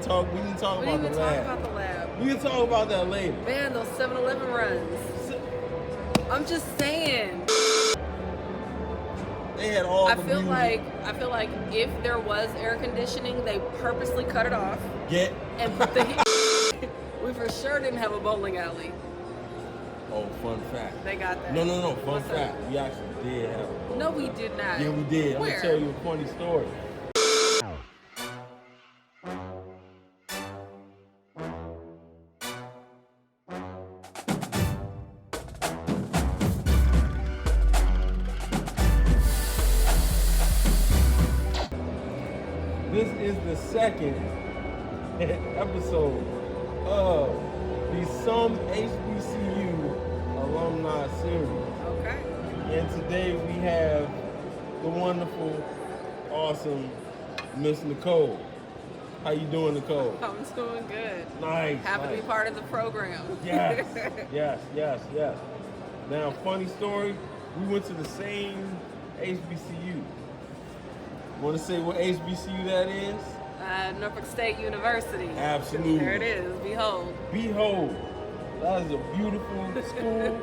We can talk about the lab. We can talk about that later. Man, those 7-Eleven runs. I'm just saying. They had all the music. I feel like if there was air conditioning, they purposely cut it off. Yeah. And we for sure didn't have a bowling alley. Oh, fun fact. They got that. No. Fun fact. We actually did have a bowling. No, we did not. Yeah, we did. Where? I'm gonna tell you a funny story. This is the second episode of the SOME HBCU Alumni Series. Okay. And today we have the wonderful, awesome Miss Nicole. How you doing, Nicole? I'm doing good. Nice. Happy to be part of the program. Yes. Now, funny story, we went to the same HBCU. Want to say what HBCU that is? Norfolk State University. Absolutely. There it is. Behold. That is a beautiful school,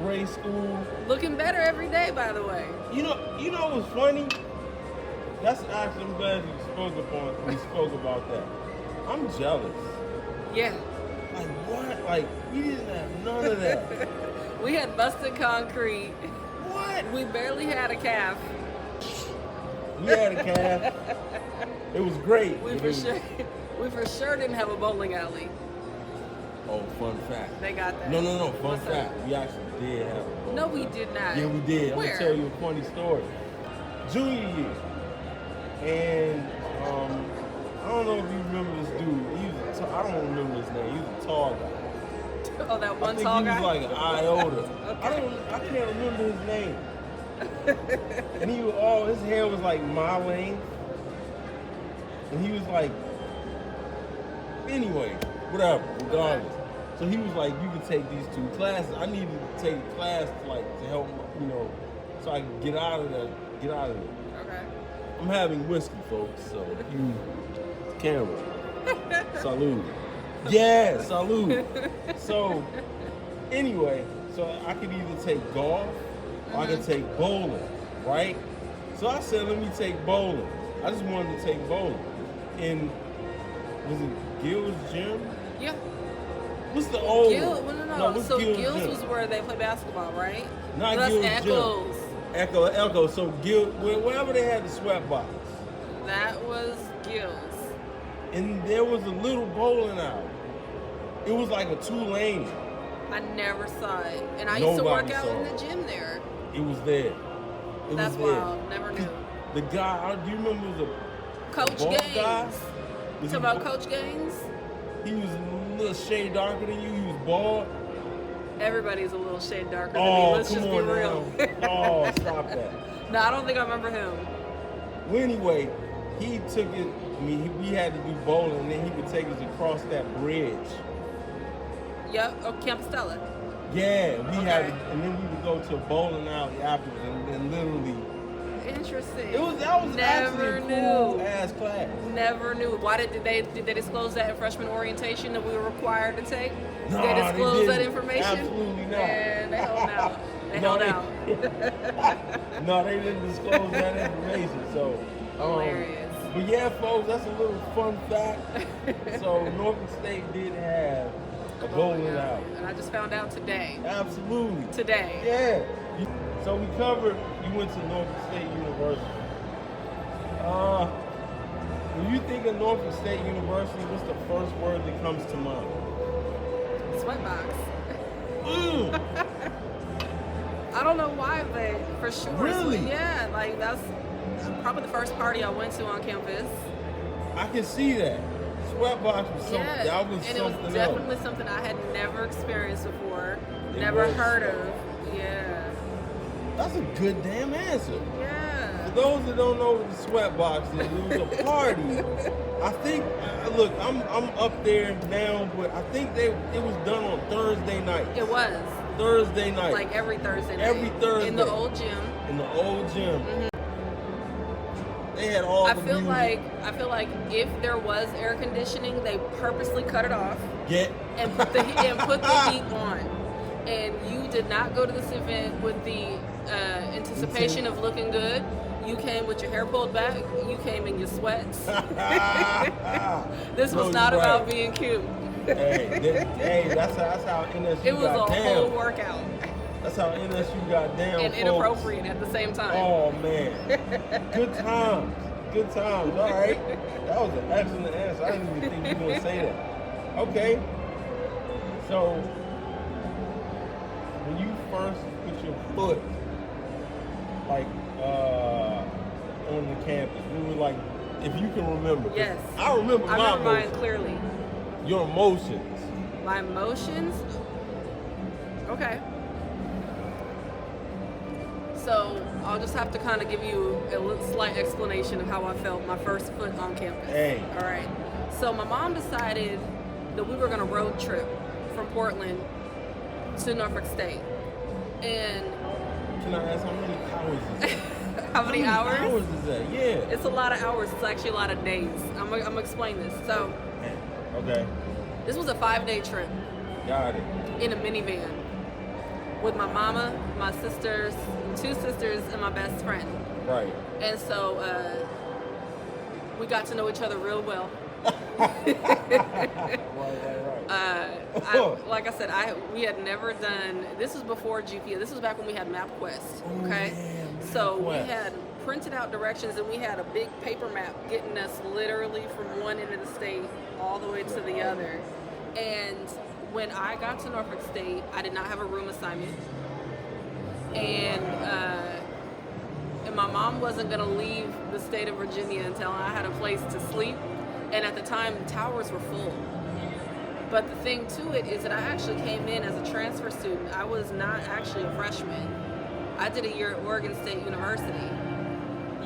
great school. Looking better every day, by the way. You know what's funny? That's actually, I'm glad we spoke about that. I'm jealous. Yeah. Like what? Like we didn't have none of that. We had busted concrete. What? We barely had a calf. We had a calf. It was great. We for sure didn't have a bowling alley. Oh, fun fact. They got that. No. Fun fact. We actually did have a bowling. No, we did not. Yeah, we did. Where? I'm gonna tell you a funny story. Junior year, and I don't know if you remember this dude. I don't remember his name. He was a tall guy. Oh, that one I think tall he guy? was like an iota. Okay. I can't remember his name. And his hair was like my length. And he was like, anyway, whatever, regardless. So he was like, you can take these 2 classes. I needed to take a class to help, so I can get out of there. Okay. I'm having whiskey, folks, so you camera. Salute. Yeah, salute. So anyway, so I could either take golf or I could take bowling, right? So I said, let me take bowling. I just wanted to take bowling. And was it Gil's Gym? Yeah. What's the old one? No. What's So Gil's Gil's Gym? was where they play basketball, right? Not so Gil's that's Gym. Echoes. Echo. So Gil, wherever they had the sweat box. That was Gil's. And there was a little bowling alley. It was like a 2-lane. I never saw it. And I used to work out in the gym there. It was there. That's wild. Never knew. The guy, do you remember it was a Coach bald Gaines. guy? Talk about Coach Gaines? He was a little shade darker than you. He was bald. Everybody's a little shade darker than me. Let's just be real. Oh, stop that. No, I don't think I remember him. Well, anyway, he took it. We had to do bowling, and then he would take us across that bridge. Yep, Campostella. Yeah, we had to, and then we would go to a bowling alley afterwards, and literally. Interesting. That was actually a cool ass class. Never knew. Why did they disclose that in freshman orientation that we were required to take? Did No, they disclose that didn't. information? Absolutely not. Man, they held out. They held out. No, they didn't disclose that information. So hilarious. But yeah, folks, that's a little fun fact. So Norfolk State did have a bowling alley. And I just found out today. Absolutely. Today. Yeah. So we covered, you went to Norfolk State University. When you think of Norfolk State University, what's the first word that comes to mind? Sweatbox. Mm. I don't know why, but for sure. Really? Yeah, like that's probably the first party I went to on campus. I can see that. Sweatbox was something. Yeah, That was and something it was else. definitely something I had never experienced before, It never was. heard of. Yeah. That's a good damn answer. Yeah. For those that don't know what the Sweatbox is, it was a party. I think, look, I'm up there now, but I think it was done on Thursday night. It was. Thursday night. Like every Thursday night. Every Thursday. In the old gym. In the old gym. Mm-hmm. They had all I the feel music. like if there was air conditioning, they purposely cut it off Yeah. and put the heat on. And you did not go to this event with the anticipation of looking good. You came with your hair pulled back. You came in your sweats. This was not about being cute. hey, that's how NSU It was got a down. whole workout. That's how NSU got down, And folks. inappropriate at the same time. Oh man, good times, good times. All right, that was an excellent answer. I didn't even think you were gonna say that. Okay, so when you first put your foot, like, on the campus, we were like, if you can remember. Yes. I remember I my remember mine emotions. clearly. Your emotions. My emotions? Okay. So I'll just have to kind of give you a little slight explanation of how I felt my first foot on campus. Hey. All right. So my mom decided that we were going to road trip from Portland to Norfolk State. And Can I ask how many hours is that? how many hours? Hours is that? Yeah. It's a lot of hours. It's actually a lot of days. I'm going to explain this. So Okay. this was a 5-day trip Got it. in a minivan with my mama, my sisters, 2 sisters, and my best friend. Right. And so we got to know each other real well. Right. Like I said, we had never done. This was before GPS. This was back when we had MapQuest. Okay, yeah, so we MapQuest. had printed out directions, and we had a big paper map getting us literally from one end of the state all the way to the other. And when I got to Norfolk State, I did not have a room assignment, and my mom wasn't going to leave the state of Virginia until I had a place to sleep. And at the time, the towers were full. But the thing to it is that I actually came in as a transfer student. I was not actually a freshman. I did a year at Oregon State University.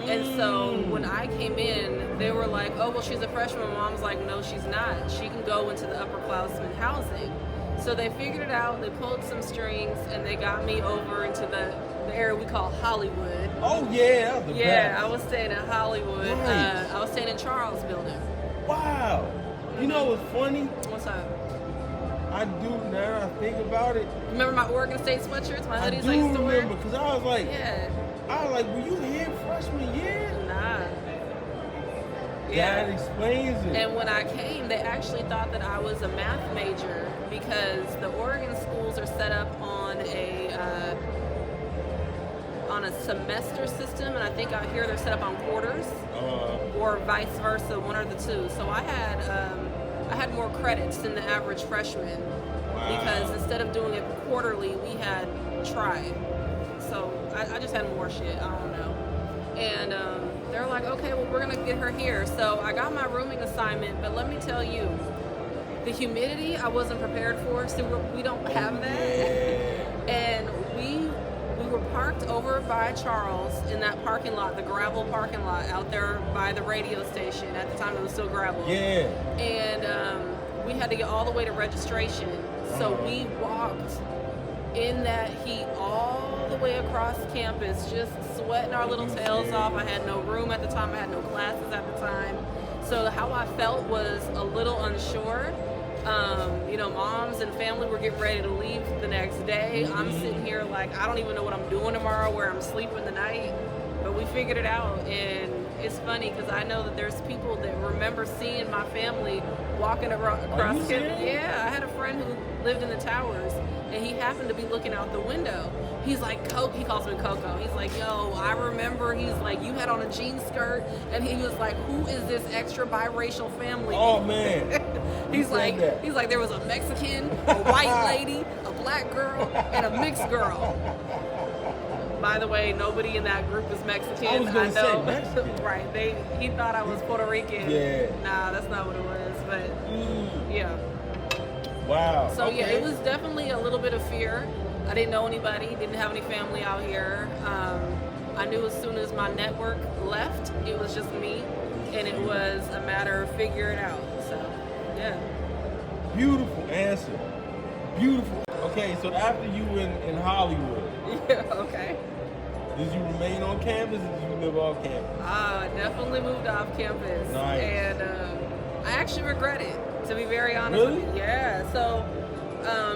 And so when I came in, they were like, oh, well, she's a freshman. My mom's like, no, she's not. She can go into the upperclassmen housing. So they figured it out. They pulled some strings, and they got me over into the area we call Hollywood. Oh, yeah. That was the best. I was staying in Hollywood. Nice. I was staying in Charles Building. Wow. You know what's funny? What's up? I do, now that I think about it. Remember my Oregon State sweatshirts, my I hoodies do I used to wear? remember, because I was like, Yeah. were you here freshman year? Nah. That explains it. And when I came, they actually thought that I was a math major because the Oregon schools are set up on a semester system, and I think out here they're set up on quarters, or vice versa, one or the two. So I had more credits than the average freshman because instead of doing it quarterly, we had tri. So I just had more shit. I don't know. And they're like, okay, well, we're gonna get her here. So I got my rooming assignment, but let me tell you, the humidity I wasn't prepared for. So we don't have that. And we were parked over by Charles in that parking lot, the gravel parking lot out there by the radio station. At the time, it was still gravel. Yeah. And we had to get all the way to registration. So we walked in that heat all the way across campus, just sweating our little tails off. I had no room at the time. I had no classes at the time. So how I felt was a little unsure. Moms and family were getting ready to leave the next day. I'm sitting here like, I don't even know what I'm doing tomorrow, where I'm sleeping the night. But we figured it out, and it's funny because I know that there's people that remember seeing my family walking across campus. Yeah, I had a friend who lived in the towers, and he happened to be looking out the window. He's like, he calls me Coco. He's like, yo, I remember. He's like, you had on a jean skirt, and he was like, who is this extra biracial family? Oh man. He's like, there was a Mexican, a white lady, a black girl, and a mixed girl. By the way, nobody in that group is Mexican. I was gonna know. say Mexican. Right. He thought I was Puerto Rican. Yeah. Nah, that's not what it was. But yeah. Wow. So okay. yeah, it was definitely a little bit of fear. I didn't know anybody, didn't have any family out here. I knew as soon as my network left, it was just me, and it was a matter of figuring it out. So yeah. Beautiful answer. Beautiful. Okay, so after you in Hollywood, Yeah, okay. Did you remain on campus or did you live off campus? I definitely moved off campus. Nice. And I actually regret it, to be very honest with you. Yeah. So,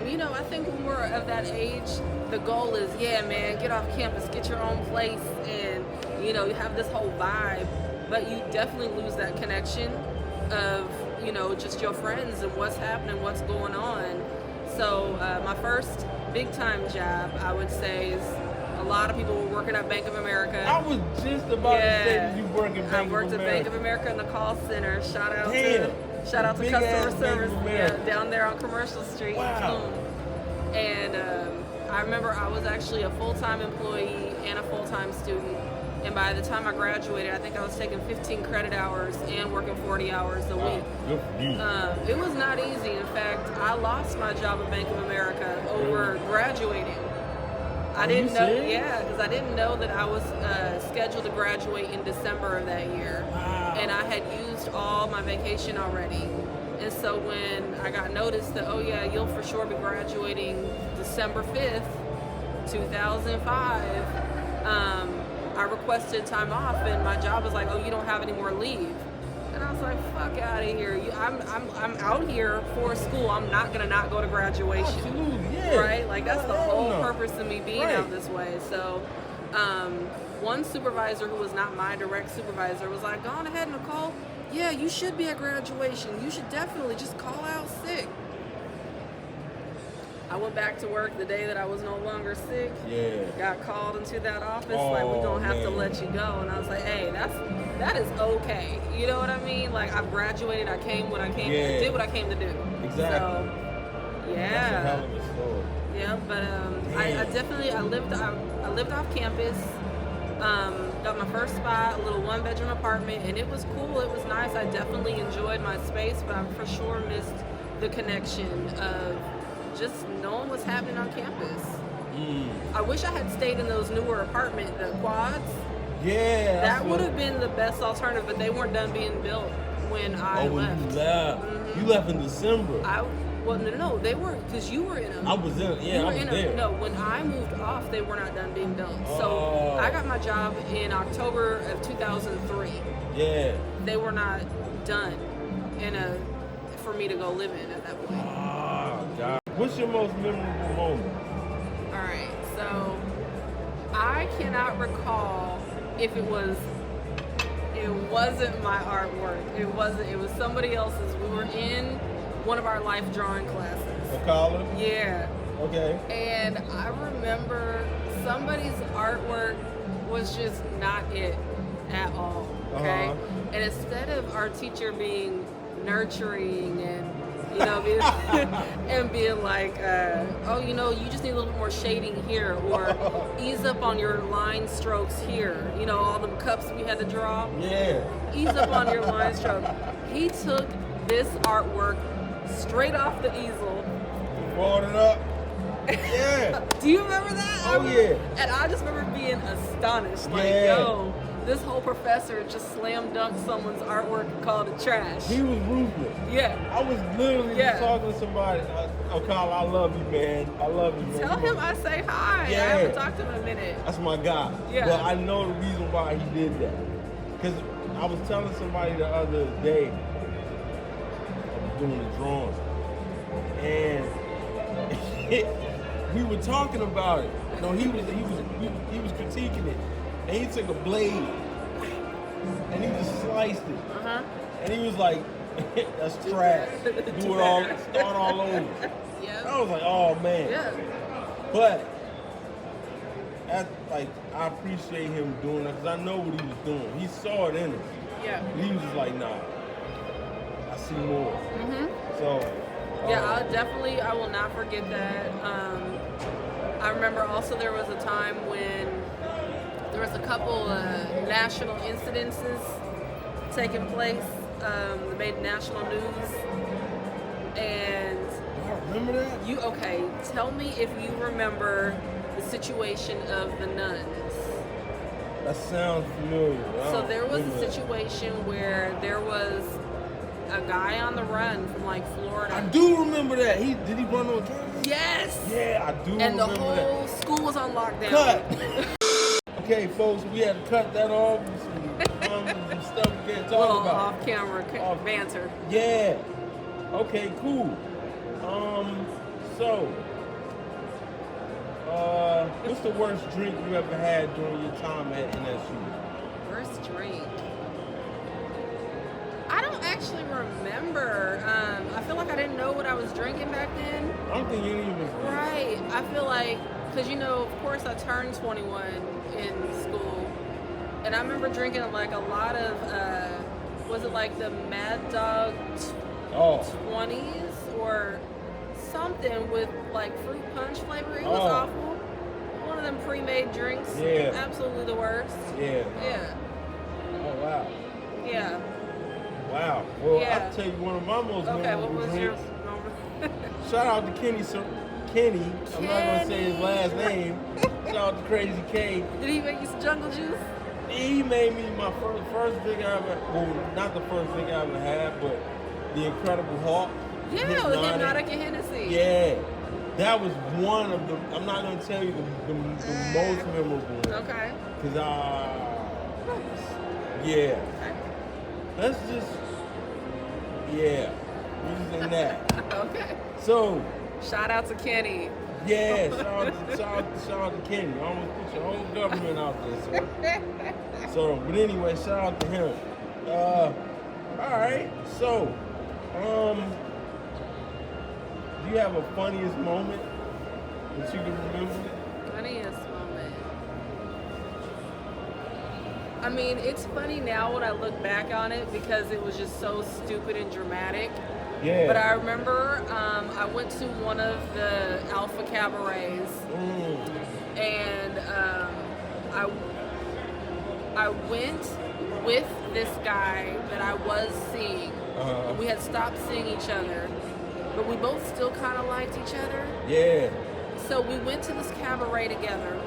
you know, I think when we're of that age, the goal is, yeah, man, get off campus, get your own place, and, you know, you have this whole vibe. But you definitely lose that connection of, you know, just your friends and what's happening, what's going on. So my first big time job, I would say, is a lot of people were working at Bank of America. I was just about to say that you work at Bank of America. I worked at Bank of America in the call center. Shout out Damn. to Big customer ass service. Bank of Yeah, America. down there on Commercial Street. Wow. Boom. And I remember I was actually a full-time employee and a full-time student. And by the time I graduated, I think I was taking 15 credit hours and working 40 hours a week. Good for you. It was not easy. In fact, I lost my job at Bank of America over graduating. I didn't know, because I didn't know that I was scheduled to graduate in December of that year. Wow. And I had used all my vacation already. And so when I got noticed that, oh yeah, you'll for sure be graduating December 5th, 2005, I requested time off, and my job was like, oh, you don't have any more leave. And I was like, fuck out of here. I'm out here for school. I'm not going to not go to graduation. Absolutely, yeah. Right? Like, that's the whole No. purpose of me being Right. out this way. So, one supervisor who was not my direct supervisor was like, go on ahead, Nicole. Yeah, you should be at graduation. You should definitely just call out sick. I went back to work the day that I was no longer sick. Yeah. Got called into that office, Oh, like, we're gonna have to man. let you go. And I was like, hey, that is okay. You know what I mean? Like, I've graduated, I came what I came Yeah. to, did what I came to do. Exactly. So, That's a yeah. hell of a story. Yeah, but I definitely I lived off campus. Got my first spot, a little 1-bedroom apartment, and it was cool. It was nice. I definitely enjoyed my space, but I for sure missed the connection of just knowing what's happening on campus. I wish I had stayed in those newer apartments, the quads. Yeah. That would have been the best alternative, but they weren't done being built when I when left. you left. Mhm. You left in December. No, they weren't, because you were in them. I was in, yeah, I was there. No, when I moved off, they were not done being built. Oh. So I got my job in October of 2003. Yeah. They were not done for me to go live in at that point. Oh, God. What's your most memorable moment? All right, so I cannot recall if it wasn't my artwork. It was somebody else's. We were in one of our life drawing classes. A college? Yeah. Okay. And I remember somebody's artwork was just not it at all. Okay. Uh-huh. And instead of our teacher being nurturing and being, and being like, oh, you just need a little bit more shading here, or ease up on your line strokes here. All the cups we had to draw. Yeah. Ease up on your line stroke. He took this artwork straight off the easel. Brought it up. Yeah. Do you remember that? Oh, yeah. And I just remember being astonished. Like, Yeah. yo, this whole professor just slam dunked someone's artwork and called it trash. He was ruthless. Yeah. I was literally Yeah. just talking to somebody. Oh, Kyle, I love you, man. I love you, man. Tell him I say hi. Yeah. I haven't talked to him in a minute. That's my guy. Yeah. But I know the reason why he did that. Because I was telling somebody the other day, I was doing the drawing, and we were talking about it. No, he was critiquing it, and he took a blade and he just sliced it, Uh-huh. and he was like, "That's trash. Do it all, start all over." Yeah. I was like, "Oh man." Yeah. But I appreciate him doing that because I know what he was doing. He saw it in us. Yeah. He was just like, "Nah, I see more." Mm-hmm. So. Yeah, I will not forget that. I remember also there was a time when there was a couple national incidences taking place. They made national news. And Y'all remember that? okay, tell me if you remember the situation of the nuns. That sounds familiar. So there was a situation where there was a guy on the run from like Florida. I do remember that. Did he run on campus? Yes. Yeah, I do And the remember that. whole school was on lockdown. Cut. Okay, folks, we had to cut that off. Some stuff we can't talk Little about. off-camera banter. Yeah. Okay, cool. So, what's the worst drink you ever had during your time at NSU? Worst drink? I don't actually remember. I feel like I didn't know what I was drinking back then. I don't think any of us did. Right. I feel like, because, of course I turned 21 in school. And I remember drinking like a lot of, was it like the Mad Dog 20s or something with like fruit punch flavor? It was awful. One of them pre-made drinks. Yeah. Absolutely the worst. Yeah. Yeah. Oh, wow. Yeah. Wow. Well, Yeah. I'll tell you one of my most Okay, what memorable was drinks. yours? Shout out to Kenny. Kenny. I'm not going to say his last name. Shout out to Crazy K. Did he make you some jungle juice? He made me my first drink I ever, well, not the first drink I ever had, but the Incredible Hulk. Yeah, with Hypnotic and Hennessy. Yeah. That was one of the, I'm not going to tell you the most memorable one. Okay. Because, yeah. Let's just, yeah. We're just in that. Okay. So. Shout out to Kenny. Yeah, shout out to Kenny. I almost put your whole government out there, sir. So, but anyway, shout out to him. All right. So, do you have a funniest moment that you can remember? Funniest moment. I mean, it's funny now when I look back on it because it was just so stupid and dramatic. Yeah. But I remember I went to one of the Alpha cabarets, and I went with this guy that I was seeing. We had stopped seeing each other, but we both still kind of liked each other. Yeah. So we went to this cabaret together,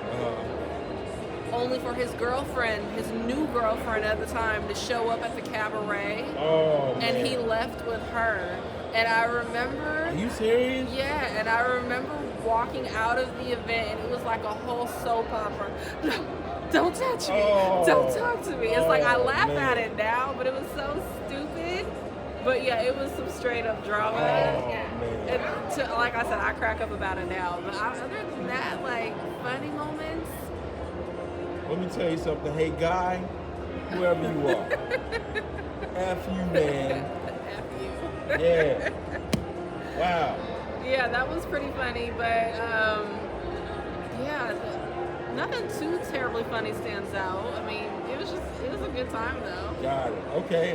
only for his girlfriend, his new girlfriend at the time, to show up at the cabaret. Oh, man. And he left with her. And I remember... Are you serious? Yeah, and I remember walking out of the event, and it was like a whole soap opera. No, don't touch me. Don't talk to me. It's like I laugh at it now, but it was so stupid. But yeah, it was some straight up drama. And like I said, I crack up about it now. But other than that, like, funny moments... Let me tell you something. Hey, guy, whoever you are, F you, man. F you. Yeah. Wow. Yeah, that was pretty funny, but yeah, nothing too terribly funny stands out. I mean, it was a good time though. Got it. Okay.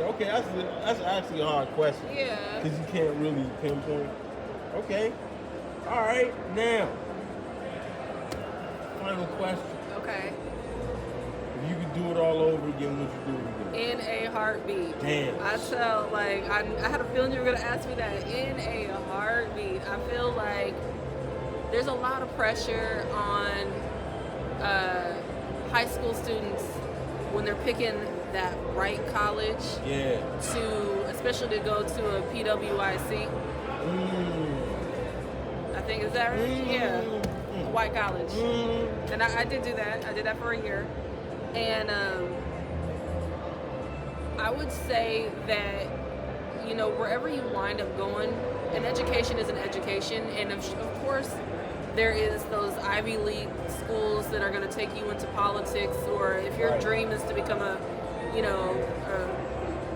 That's actually a hard question. Yeah. Because you can't really pinpoint. Okay. All right. Now, final question. Okay. If you could do it all over again, would you do it again? In a heartbeat. Damn. I had a feeling you were gonna ask me that. In a heartbeat. I feel like there's a lot of pressure on high school students when they're picking that right college. Yeah. Especially to go to a PWIC. I think, is that right? Yeah. White college. And I did do that. I did that for a year. And I would say that, wherever you wind up going, an education is an education. And of course, there is those Ivy League schools that are going to take you into politics, or if your dream is to become a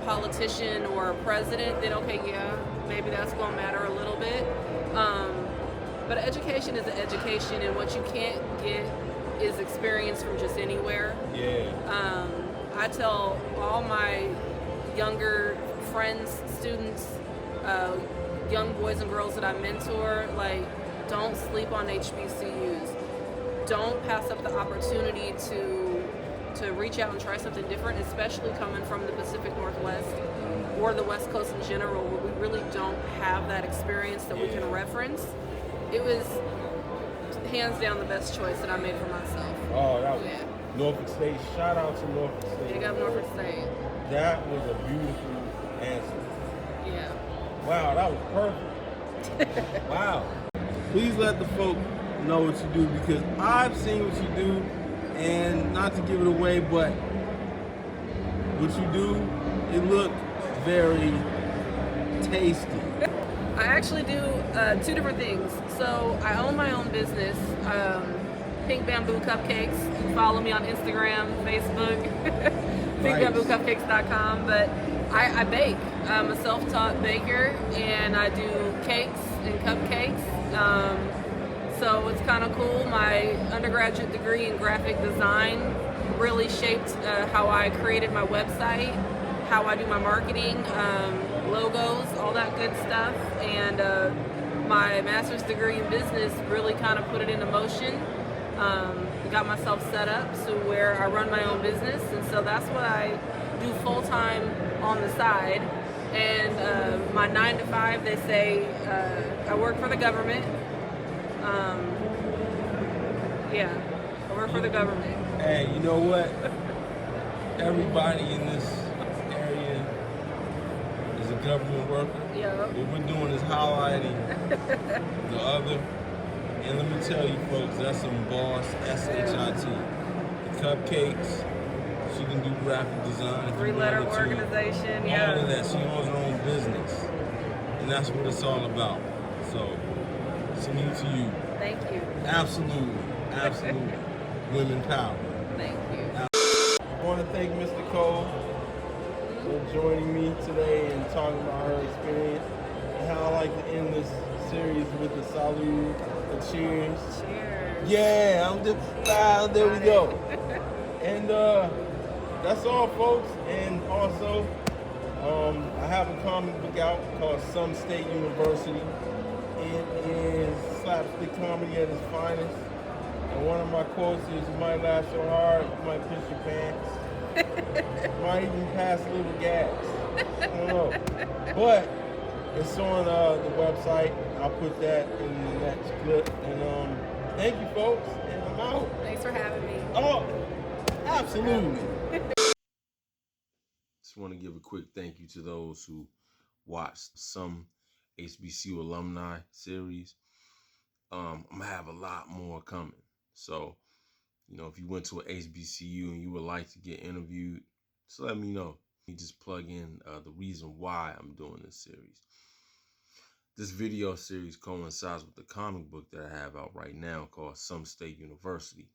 politician or a president, then okay, yeah, maybe that's going to matter a little bit. But education is an education, and what you can't get is experience from just anywhere. Yeah. I tell all my younger friends, students, young boys and girls that I mentor, like, don't sleep on HBCUs. Don't pass up the opportunity to reach out and try something different, especially coming from the Pacific Northwest or the West Coast in general, where we really don't have that experience that we can reference. It was hands down the best choice that I made for myself. Oh, that was Norfolk State. Shout out to Norfolk State. Big up Norfolk State. That was a beautiful answer. Yeah. Wow, that was perfect. Wow. Please let the folk know what you do, because I've seen what you do, And not to give it away, but what you do, it look very tasty. I actually do 2 different things. So I own my own business, Pink Bamboo Cupcakes. You can follow me on Instagram, Facebook, pinkbambooCupcakes.com. But I bake. I'm a self-taught baker, and I do cakes and cupcakes. So it's kind of cool. My undergraduate degree in graphic design really shaped how I created my website, how I do my marketing, logos, all that good stuff. And my master's degree in business really kind of put it into motion. Got myself set up so where I run my own business, and so that's what I do full-time on the side. And my 9 to 5, they say I work for the government. Yeah, I work for the government. Hey, you know what? Everybody in this area is a government worker. Yeah. What we're doing is highlighting the other. And let me tell you folks, that's some boss, S-H-I-T. The cupcakes, she can do graphic design. 3-letter organization, yeah. All of that, she owns her own business. And that's what it's all about. So, salute to you. Thank you. Absolutely, absolutely. Women power. Thank you. I want to thank Miss Nicole for joining me today and talking about her experience and how I like to end this series with the salute, the cheers. Cheers. Yeah, I'm just, there we go. And that's all, folks. And also, I have a comic book out called SOME State University. It is slapstick comedy at its finest. And one of my quotes is, you might laugh so hard, you might piss your pants. Might even pass a little gas. I don't know. But it's on the website. I'll put that in the next clip. And thank you, folks. And I'm out. Thanks for having me. Oh, absolutely. Just want to give a quick thank you to those who watched SOME HBCU Alumni Series. I'm going to have a lot more coming. So, you know, if you went to an HBCU and you would like to get interviewed, just let me know. You just plug in the reason why I'm doing this series. This video series coincides with the comic book that I have out right now called SOME State University.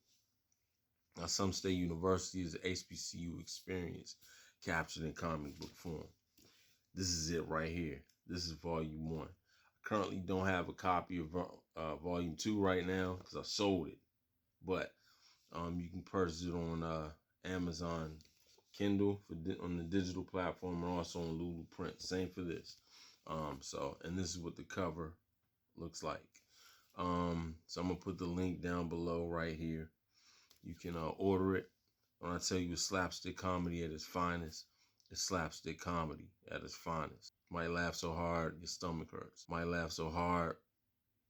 Now, SOME State University is an HBCU experience captured in comic book form. This is it right here. This is volume 1. I currently don't have a copy of volume 2 right now because I sold it. But you can purchase it on Amazon Kindle on the digital platform, and also on Lulu Print. Same for this. And this is what the cover looks like. So I'm gonna put the link down below right here. You can order it. When I tell you it's slapstick comedy at its finest, it's slapstick comedy at its finest. Might laugh so hard your stomach hurts. Might laugh so hard,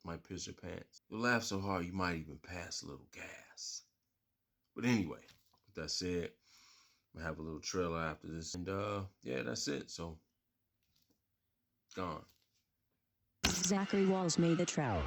might piss your pants. You'll laugh so hard you might even pass a little gas. But anyway, with that said, I'm gonna have a little trailer after this. And yeah, that's it. So, gone. Zachary Walls made the trout.